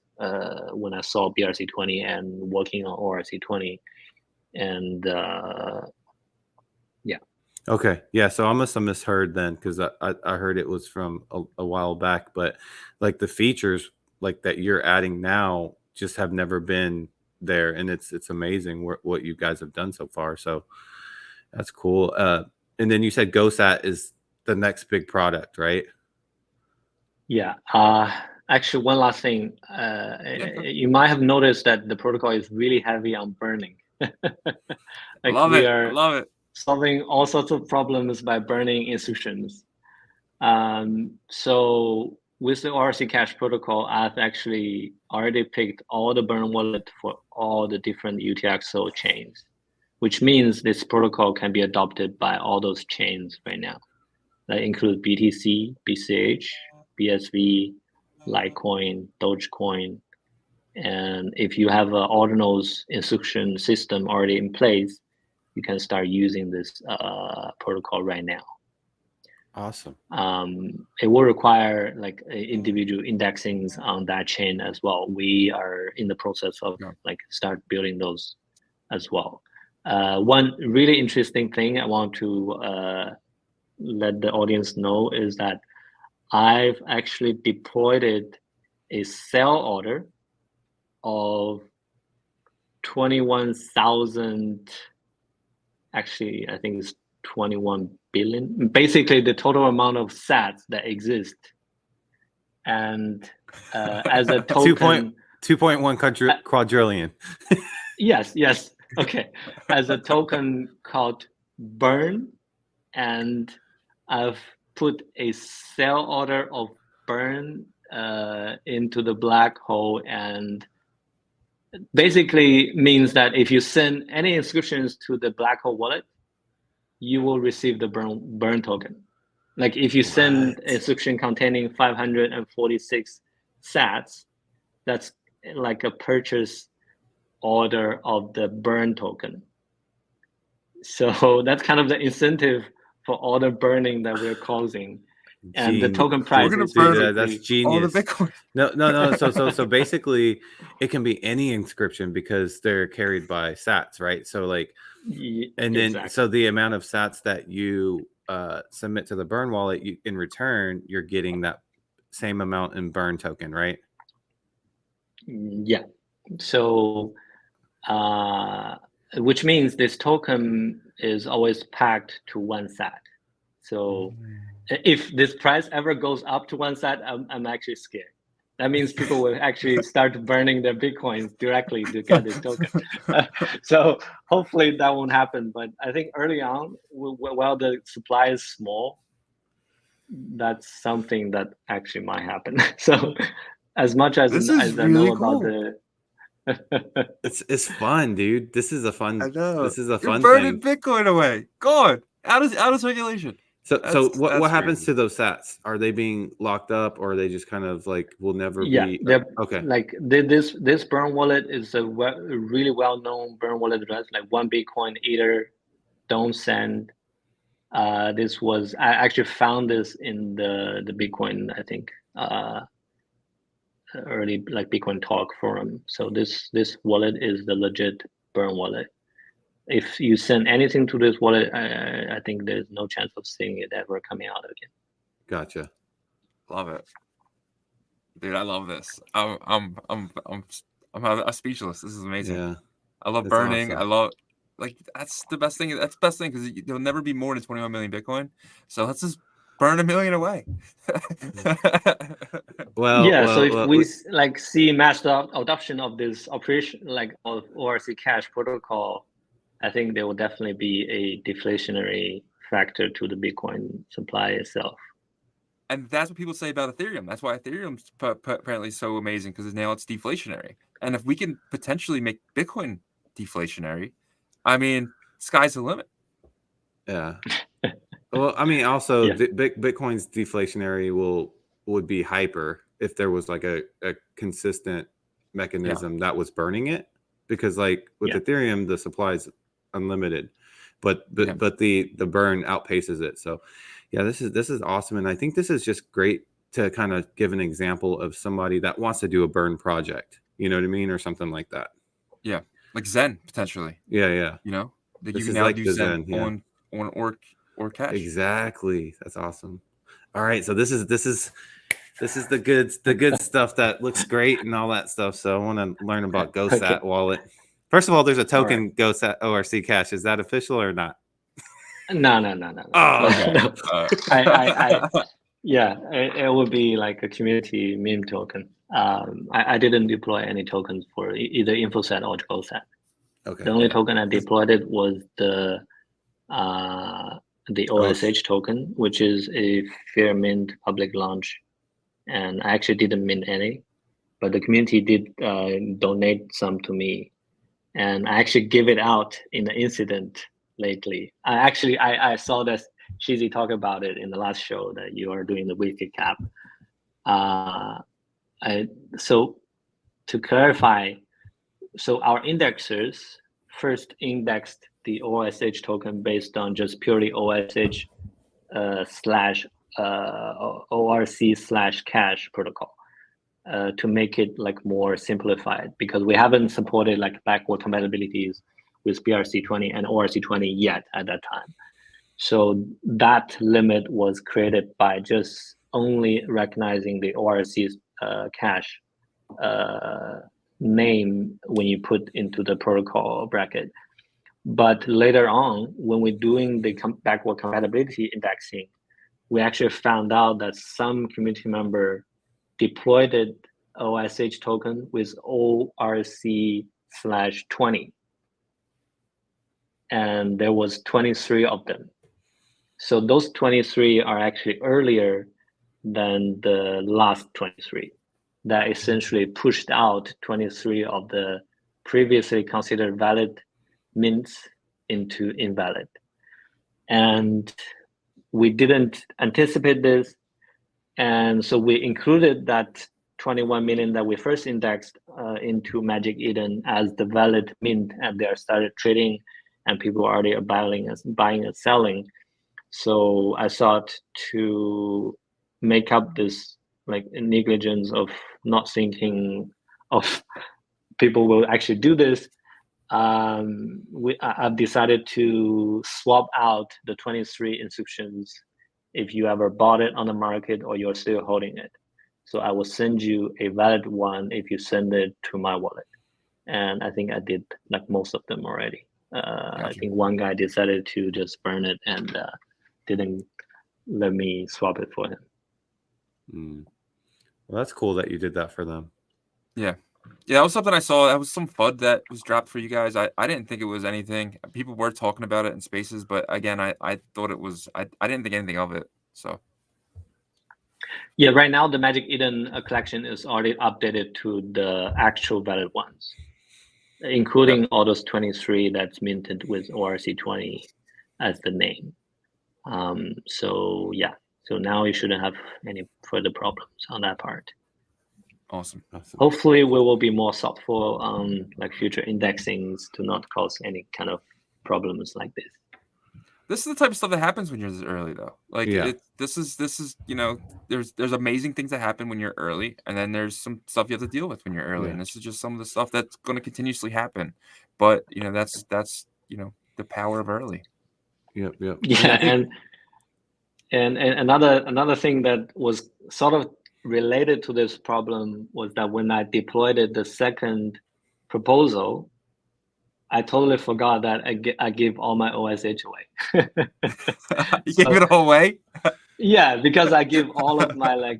when I saw BRC20 and working on ORC20, and yeah. Okay. Yeah. So I must have misheard then, because I heard it was from a while back, but like the features like that you're adding now just have never been there, and it's amazing what you guys have done so far. So that's cool. And then you said GoSat is the next big product, right? Yeah. Actually, one last thing. You might have noticed that the protocol is really heavy on burning. Like Love we it. are Love it. solving all sorts of problems by burning instructions. So with the ORC Cash protocol, I've actually already picked all the burn wallet for all the different UTXO chains, which means this protocol can be adopted by all those chains right now. That include BTC, BCH, BSV, Litecoin, Dogecoin. And if you have an Ordinals instruction system already in place, you can start using this protocol right now. Awesome. It will require like individual indexings on that chain as well. We are in the process of like start building those as well. One really interesting thing I want to let the audience know is that I've actually deployed a sell order of 21,000. Actually, I think it's 21 billion. Basically, the total amount of sats that exist. And as a token, 2.1 quadrillion. yes. Okay. As a token called burn, and I've put a sell order of burn into the black hole, and basically means that if you send any inscriptions to the black hole wallet, you will receive the burn token. Like if you send inscription containing 546 sats, that's like a purchase order of the burn token. So that's kind of the incentive for all the burning that we're causing. And the token price We're gonna is burn that's basically genius. all the Bitcoin. No. So basically, it can be any inscription because they're carried by sats, right? So like, and then exactly. so the amount of sats that you submit to the burn wallet, in return, you're getting that same amount in burn token, right? Yeah. So, which means this token is always packed to one sat. So if this price ever goes up to one sat, I'm actually scared. That means people will actually start burning their Bitcoins directly to get this token. So hopefully that won't happen. But I think early on, while the supply is small, that's something that actually might happen. So as much as This is I know really about cool. the It's fun, dude. This is a I fun. know. This is a You're fun burning thing. Bitcoin away. Gone. Out of circulation. So what That's happens crazy. to those sats? Are they being locked up, or are they just kind of like will never Yeah, be? they're Okay, like this burn wallet is a really well-known burn wallet address, like one Bitcoin Ether, don't send. This was I actually found this in the Bitcoin, I think, early like Bitcoin talk forum. So this wallet is the legit burn wallet. If you send anything to this wallet, I think there's no chance of seeing it ever coming out again. gotcha. Love it. Dude, I love this. I'm speechless. This is amazing. Yeah, I love it's burning. I awesome. love that's the best thing. That's the best thing because there'll never be more than 21 million Bitcoin. So let's just burn a million away. Yeah, so if we We, like see mass adoption of this operation, like of ORC Cash protocol, I think there will definitely be a deflationary factor to the Bitcoin supply itself. And that's what people say about Ethereum. That's why Ethereum's apparently so amazing because now it's deflationary. And if we can potentially make Bitcoin deflationary, I mean, sky's the limit. yeah. Well, I mean, also Yeah, Bitcoin's deflationary would be hyper if there was like a consistent mechanism that was burning it, because like with yeah, Ethereum the supply is unlimited, but Yeah. the burn outpaces it. So yeah, this is awesome, and I think this is just great to kind of give an example of somebody that wants to do a burn project. You know what I mean, or something like that. Yeah. Like Zen, potentially. Yeah. You know? That you This can is now like do the Zen Zen. Yeah. on ORC Cash. Exactly. That's awesome. All right, so this is the good stuff that looks great and all that stuff. So I want to learn about okay, GoSat wallet. First of all, there's a all right. token GoSat ORC Cash. Is that official or not? No. Oh, Okay. No. I yeah, it would be like a community meme token. I didn't deploy any tokens for either InfoSat or GoSat. The okay, only yeah. token I deployed it was the OS. OSH token, which is a fair mint public launch, and I actually didn't mint any, but the community did donate some to me, and I actually give it out in the incident lately. I saw that Shizzy talk about it in the last show that you are doing the weekly cap. Uh, I so to clarify, so our indexers first indexed the OSH token based on just purely OSH slash ORC slash cash protocol to make it like more simplified, because we haven't supported like backward compatibilities with BRC20 and ORC20 yet at that time. So that limit was created by just only recognizing the ORC cache name when you put into the protocol bracket. But later on, when we're doing the backward compatibility indexing, we actually found out that some community member deployed it OSH token with ORC slash 20. And there was 23 of them. So those 23 are actually earlier than the last 23. That essentially pushed out 23 of the previously considered valid mints into invalid. And we didn't anticipate this. And so we included that 21 million that we first indexed into Magic Eden as the valid mint, and they started trading, and people already are buying and selling. So I thought to make up this like negligence of not thinking of people will actually do this. I've decided to swap out the 23 inscriptions if you ever bought it on the market or you're still holding it. So I will send you a valid one if you send it to my wallet. And I think I did like most of them already. I Gotcha. think one guy decided to just burn it and didn't let me swap it for him. Well, that's cool that you did that for them. Yeah. Yeah, that was something I saw. That was some FUD that was dropped for you guys. I didn't think it was anything. People were talking about it in spaces, but again, I thought it was, I didn't think anything of it. So Yeah, right now the Magic Eden collection is already updated to the actual valid ones, including all those 23 that's minted with ORC 20 as the name. So yeah, so now you shouldn't have any further problems on that part. awesome. Hopefully we will be more thoughtful on like future indexings to not cause any kind of problems like this. This is the type of stuff that happens when you're this early, though. Like this is there's amazing things that happen when you're early, and then there's some stuff you have to deal with when you're early, and this is just some of the stuff that's going to continuously happen. But that's the power of early. Yep. Yeah, and another thing that was sort of related to this problem was that when I deployed the second proposal, I totally forgot that I give all my OSH away. You gave it all away? Yeah, because I give all of my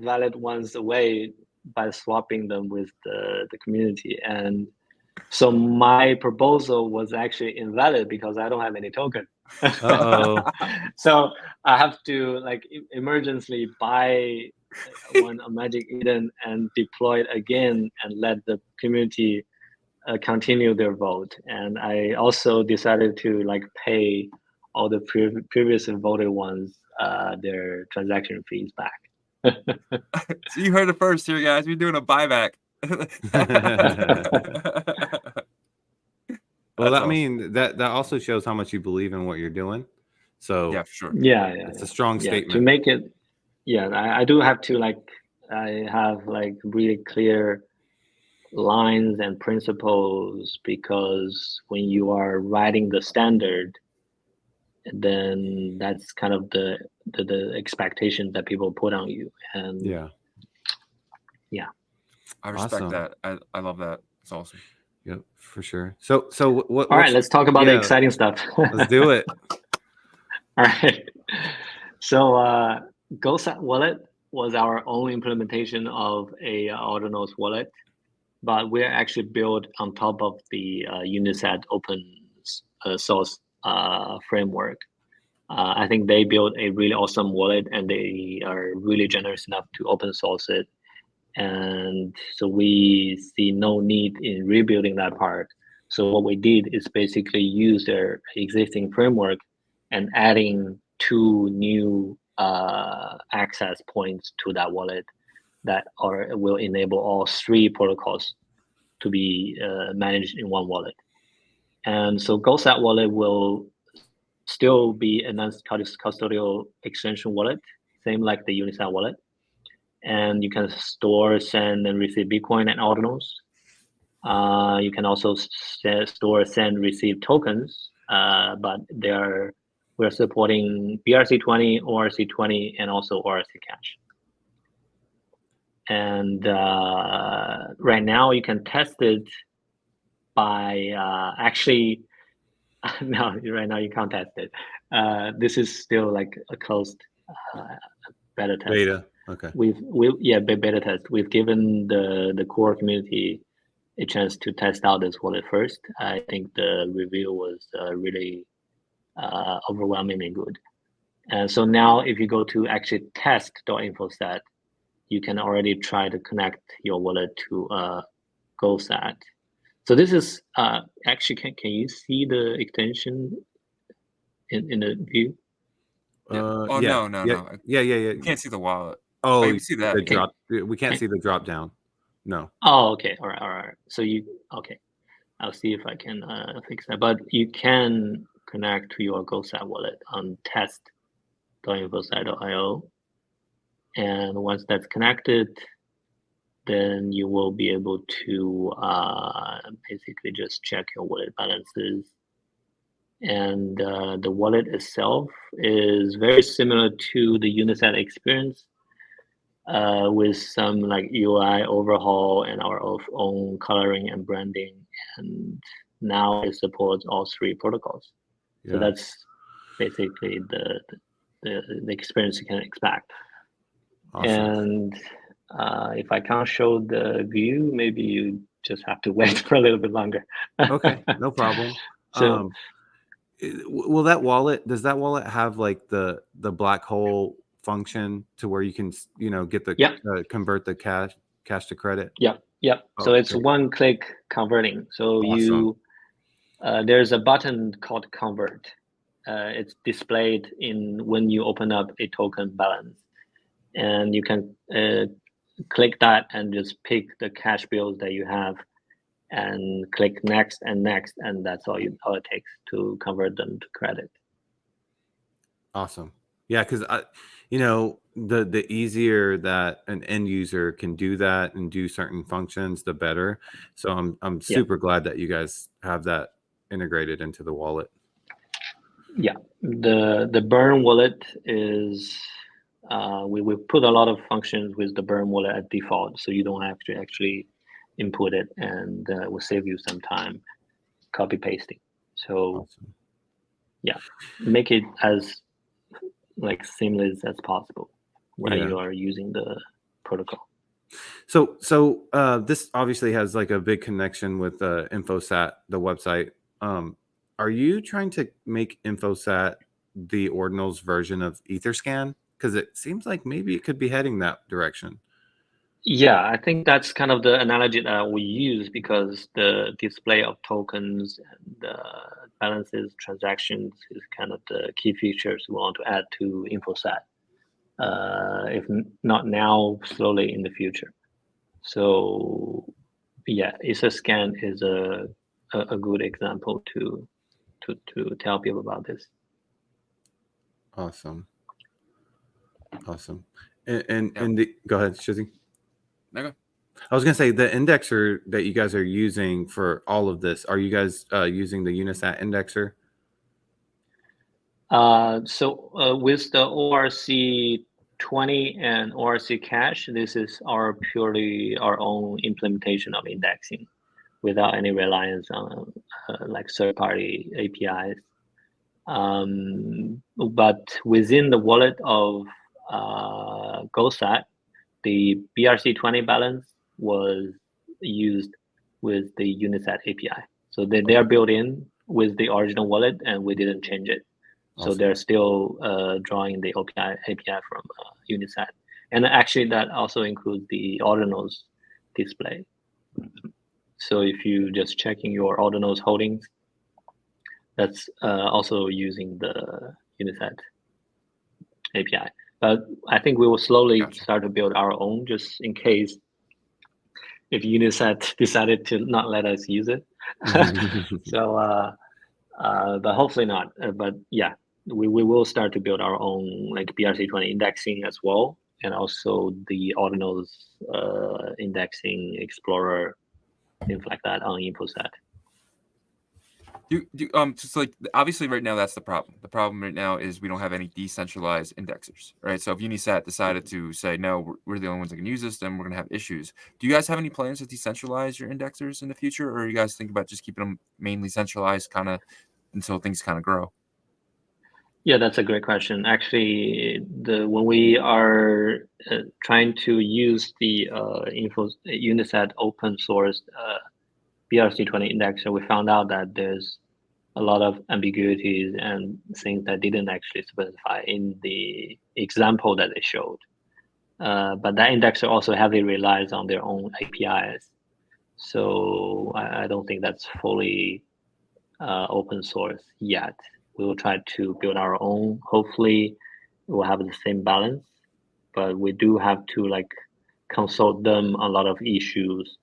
valid ones away by swapping them with the community, and so my proposal was actually invalid because I don't have any token. So I have to emergency buy one a Magic Eden and deploy it again and let the community continue their vote. And I also decided to pay all the previously voted ones their transaction fees back. So you heard it first here, guys. We're doing a buyback. Well, I mean that also shows how much you believe in what you're doing. So yeah, for sure. Yeah, it's a strong statement. To make it, I do have to I have really clear lines and principles, because when you are writing the standard, then that's kind of the expectation that people put on you. And yeah, I respect that. I love that. It's awesome. Yep, for sure. So what? All right, let's talk about the exciting stuff. Let's do it. All right. So GoSat Wallet was our own implementation of a Ordinals wallet, but we're actually built on top of the Unisat open source framework. I think they built a really awesome wallet, and they are really generous enough to open source it. And so we see no need in rebuilding that part. So what we did is basically use their existing framework and adding 2 new access points to that wallet that will enable all 3 protocols to be managed in one wallet. And so GoSat wallet will still be a non-custodial extension wallet, same like the Unisat wallet. And you can store, send, and receive Bitcoin and Ordinals. You can also store, send, receive tokens, but we're supporting BRC20, ORC20, and also ORC Cash. And right now you can test it by actually, no, right now you can't test it. This is still like a closed beta test. Beta, okay. Beta test. We've given the core community a chance to test out this wallet first. I think the review was really overwhelmingly good. And so now if you go to actually test.info.sat, you can already try to connect your wallet to GoSat. So this is actually, can you see the extension in the view? No. Yeah. You can't see the wallet. Oh, you can see that. We can't see the drop down. No. Oh, okay. All right. So okay. I'll see if I can fix that. But you can connect to your GoSat wallet on test.infosat.io. And once that's connected, then you will be able to basically just check your wallet balances. And the wallet itself is very similar to the Unisat experience. with some like UI overhaul and our own coloring and branding, and now it supports all three protocols. So Yeah. that's basically the experience you can expect. Awesome. And if I can't show the view, maybe you just have to wait for a little bit longer. Okay, no problem. So Will that wallet, does that wallet have like the black hole function to where you can, you know, get the yeah, convert the cash to credit? yeah. So Oh, it's great. one click converting. So Awesome. there's a button called convert. It's displayed in when you open up a token balance, and you can click that and just pick the cash bills that you have, and click next and next, and that's all it takes to convert them to credit. Awesome. Yeah, because you know, the easier that an end user can do that and do certain functions, the better. So I'm Yeah, super glad that you guys have that integrated into the wallet. yeah. The burn wallet is we put a lot of functions with the burn wallet at default, so you don't have to actually input it, and will save you some time copy pasting. So Awesome. yeah, make it as like seamless as possible while Yeah. you are using the protocol. So this obviously has like a big connection with info.sat, the website. Are you trying to make info.sat the ordinals version of etherscan? Because it seems like maybe it could be heading that direction. Yeah, I think that's kind of the analogy that we use, because the display of tokens and balances, transactions is kind of the key features we want to add to InfoSat. If not now, slowly in the future. So yeah, EtherScan is a good example to tell people about this. Awesome. Awesome. Yeah. And go ahead, Shizzy. Okay. I was gonna say the indexer that you guys are using for all of this. Are you guys using the Unisat indexer? With the ORC 20 and ORC Cash, this is purely our own implementation of indexing without any reliance on like third-party APIs. But within the wallet of GoSat, the BRC20 balance was used with the Unisat API. So they are built in with the original wallet, and we didn't change it. So Awesome. they're still drawing the API from Unisat. And actually, that also includes the Ordinals display. So if you just checking your Ordinals holdings, that's also using the Unisat API. But I think we will slowly Gotcha. start to build our own, just in case if Unisat decided to not let us use it. So, but hopefully not. But yeah, we will start to build our own like BRC20 indexing as well, and also the Ordinals indexing explorer, things like that on InfoSat. Just like obviously right now that's the problem. The problem right now is we don't have any decentralized indexers, right? So if Unisat decided to say no, we're the only ones that can use this, then we're gonna have issues. Do you guys have any plans to decentralize your indexers in the future, or are you guys think about just keeping them mainly centralized, kind of until things kind of grow? Yeah, that's a great question. Actually, when we are trying to use the Unisat open source BRC20 indexer, we found out that there's a lot of ambiguities and things that didn't actually specify in the example that they showed. But that indexer also heavily relies on their own APIs. So I don't think that's fully open source yet. We will try to build our own. Hopefully, it will have the same balance, but we do have to like consult them on a lot of issues,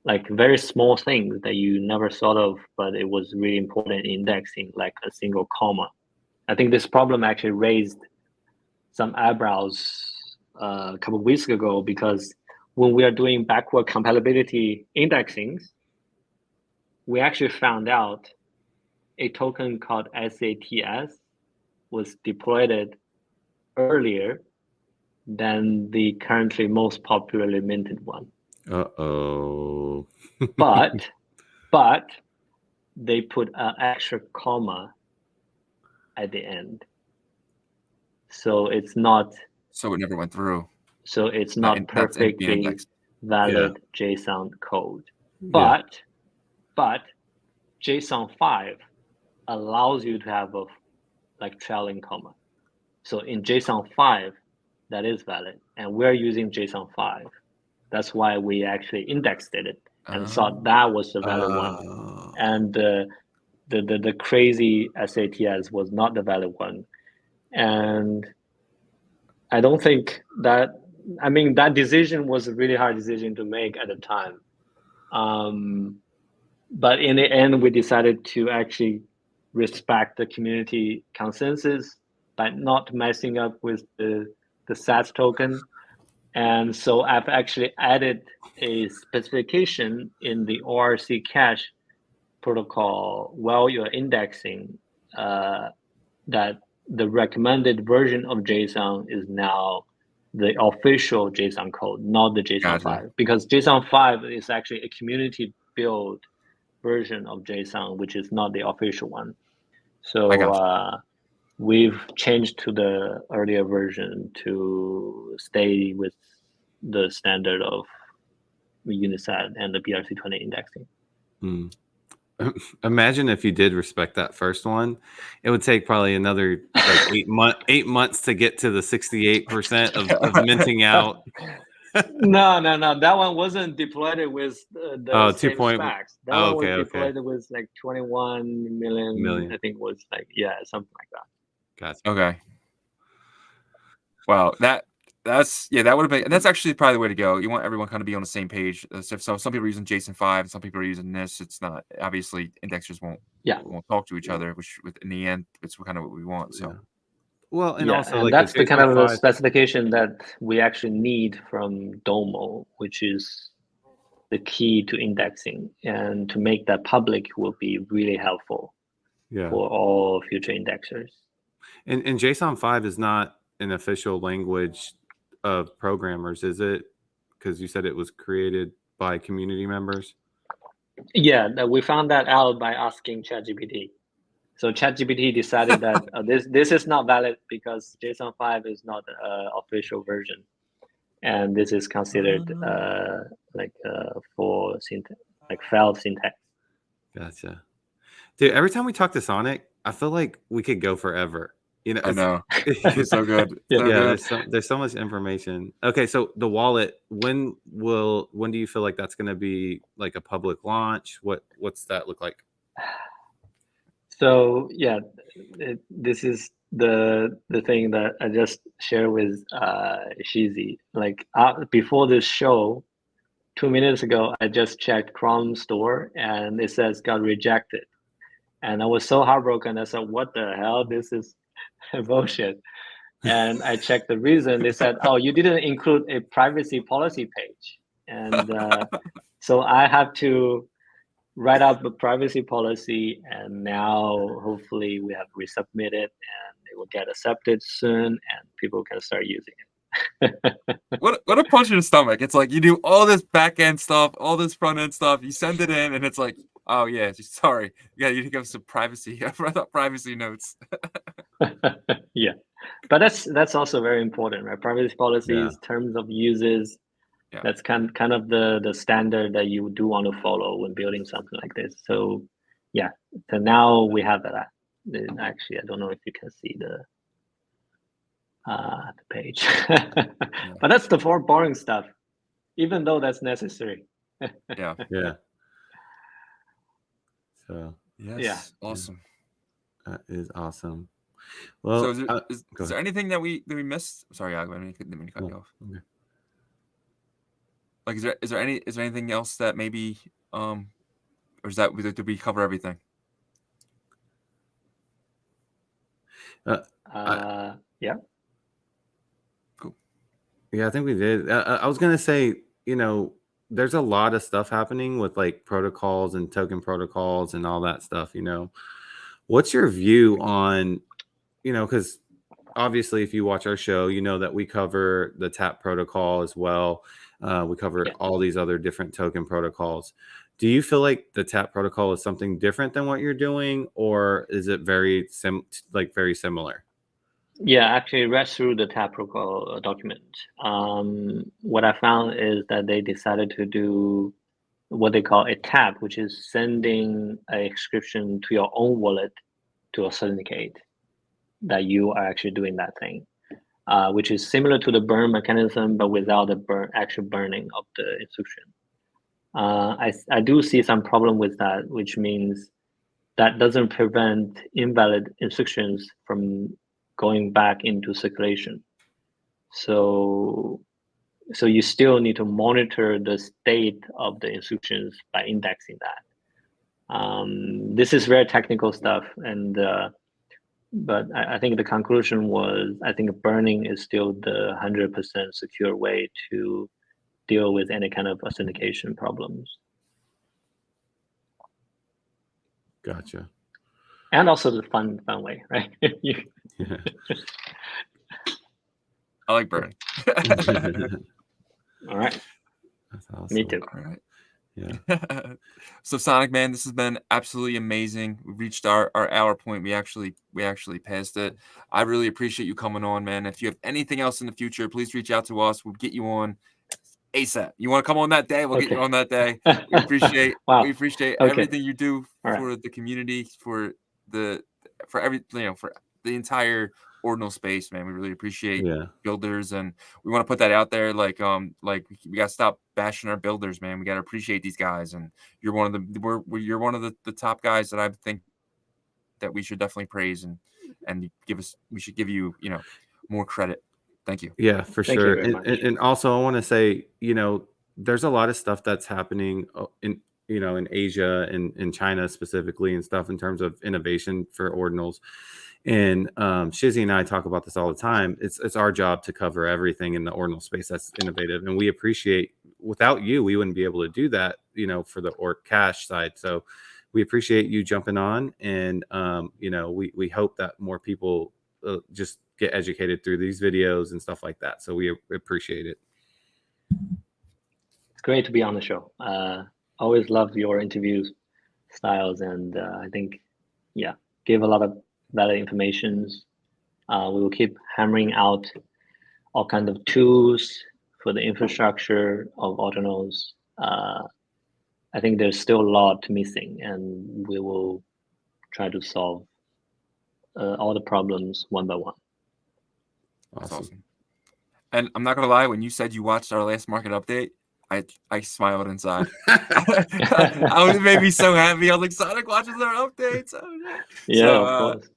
like very small things that you never thought of, but it was really important in indexing, like a single comma. I think this problem actually raised some eyebrows a couple of weeks ago, because when we are doing backward compatibility indexings, we actually found out a token called SATS was deployed earlier than the currently most popularly minted one. Uh-oh. But they put an extra comma at the end. So it's not So it never went through. not That's being perfectly indexed. valid JSON code. Yeah. But JSON 5 allows you to have a like trailing comma. So in JSON 5, that is valid, and we're using JSON 5. That's why we actually indexed it and thought that was the valid one. And the crazy SATS was not the valid one. And I don't think that, I mean, that decision was a really hard decision to make at the time. But in the end, we decided to actually respect the community consensus by not messing up with the SAT token. And so I've actually added a specification in the ORC Cash protocol while you're indexing that the recommended version of JSON is now the official JSON code, not the JSON 5. Because JSON 5 is actually a community build version of JSON, which is not the official one. So we've changed to the earlier version to stay with the standard of Unisat and the BRC20 indexing. Imagine if you did respect that first one, it would take probably another like 8 months to get to the 68% of minting out. No, that one wasn't deployed with the same specs. That one was deployed with like 21 million. I think was like, yeah, something like that. Gotcha. Okay. Wow, that would have been, and that's actually probably the way to go. You want everyone kind of be on the same page. So some people are using JSON 5, some people are using this. It's not, obviously indexers won't talk to each other, which in the end it's kind of what we want. So well, and also, and like, that's the kind of the specification that we actually need from Domo, which is the key to indexing, and to make that public will be really helpful for all future indexers. And JSON 5 is not an official language of programmers, is it? Because you said it was created by community members. Yeah, we found that out by asking ChatGPT. So ChatGPT decided that this is not valid because JSON 5 is not an official version, and this is considered for syntax, like failed syntax. Gotcha, dude. Every time we talk to Sonic, I feel like we could go forever. You know, I know. It's so good. Good. There's so much information. Okay, so the wallet, when do you feel like that's going to be like a public launch? What's that look like? So yeah, this is the thing that I just shared with Shizzy. Like before this show, 2 minutes ago, I just checked Chrome store and it says got rejected, and I was so heartbroken. I said, "What the hell? This is bullshit." And I checked the reason. They said, "Oh, you didn't include a privacy policy page," and so I have to write up a privacy policy, and now hopefully we have resubmitted and it will get accepted soon, and people can start using it. What a punch in the stomach. It's like you do all this back end stuff, all this front end stuff, you send it in, and it's like, oh yeah, sorry, you need to give some privacy privacy notes. Yeah, but that's also very important, right? Privacy policies, terms of uses. Yeah. That's kind of the standard that you do want to follow when building something like this. So yeah, so now we have that. Actually, I don't know if you can see the page, but that's the boring stuff, even though that's necessary. Yeah. So yes, awesome. That is awesome. Well, so is there anything that we missed? Sorry, Yago, I didn't cut you off. Okay. Like, is there anything else that maybe or is that did we cover everything? Yeah. Cool. Yeah, I think we did. I was gonna say, there's a lot of stuff happening with like protocols and token protocols and all that stuff. What's your view on, because obviously, if you watch our show, you know that we cover the TAP protocol as well. We cover all these other different token protocols. Do you feel like the TAP protocol is something different than what you're doing, or is it very similar? Yeah, actually read through the TAP protocol document. What I found is that they decided to do what they call a tap, which is sending a inscription to your own wallet to authenticate that you are actually doing that thing, which is similar to the burn mechanism, but without the actual burning of the inscription. I do see some problem with that, which means that doesn't prevent invalid inscriptions from going back into circulation. So you still need to monitor the state of the inscriptions by indexing that. This is very technical stuff, and but I think the conclusion was, I think burning is still the 100% secure way to deal with any kind of authentication problems. Gotcha. And also the fun way, right? Yeah. I like burning. All right. That's awesome. Me too. All right. Yeah. So Sonic, man, this has been absolutely amazing. We reached our hour point. We actually passed it. I really appreciate you coming on, man. If you have anything else in the future, please reach out to us. We'll get you on ASAP. You want to come on that day? We'll get you on that day. We appreciate everything you do for the community, for the entire ordinal space, man. We really appreciate builders, and we want to put that out there. Like we gotta stop bashing our builders, man. We gotta appreciate these guys, and you're one of you're one of the top guys that I think that we should definitely praise and we should give you more credit. Thank you. Yeah, for Thank sure. you very much. And also I want to say, there's a lot of stuff that's happening in Asia and in China specifically and stuff in terms of innovation for ordinals. And Shizzy and I talk about this all the time. It's our job to cover everything in the ordinal space that's innovative. And we appreciate, without you, we wouldn't be able to do that, for the ORC Cash side. So we appreciate you jumping on, and we hope that more people just get educated through these videos and stuff like that. So we appreciate it. It's great to be on the show. Always love your interview styles, and I think, give a lot of valid informations. We will keep hammering out all kinds of tools for the infrastructure of ordinals. I think there's still a lot missing, and we will try to solve all the problems one by one. Awesome. And I'm not gonna lie, when you said you watched our last market update, I smiled inside. It made me so happy. I was like, Sonic watches our updates. Of course.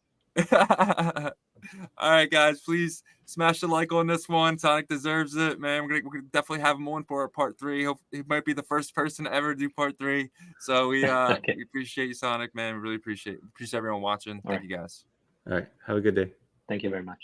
All right, guys, please smash the like on this one. Sonic deserves it, man. We're gonna definitely have him on for part 3. He might be the first person to ever do part 3. So we appreciate you, Sonic, man. We really appreciate everyone watching. Thank you, guys. All right. Have a good day. Thank you very much.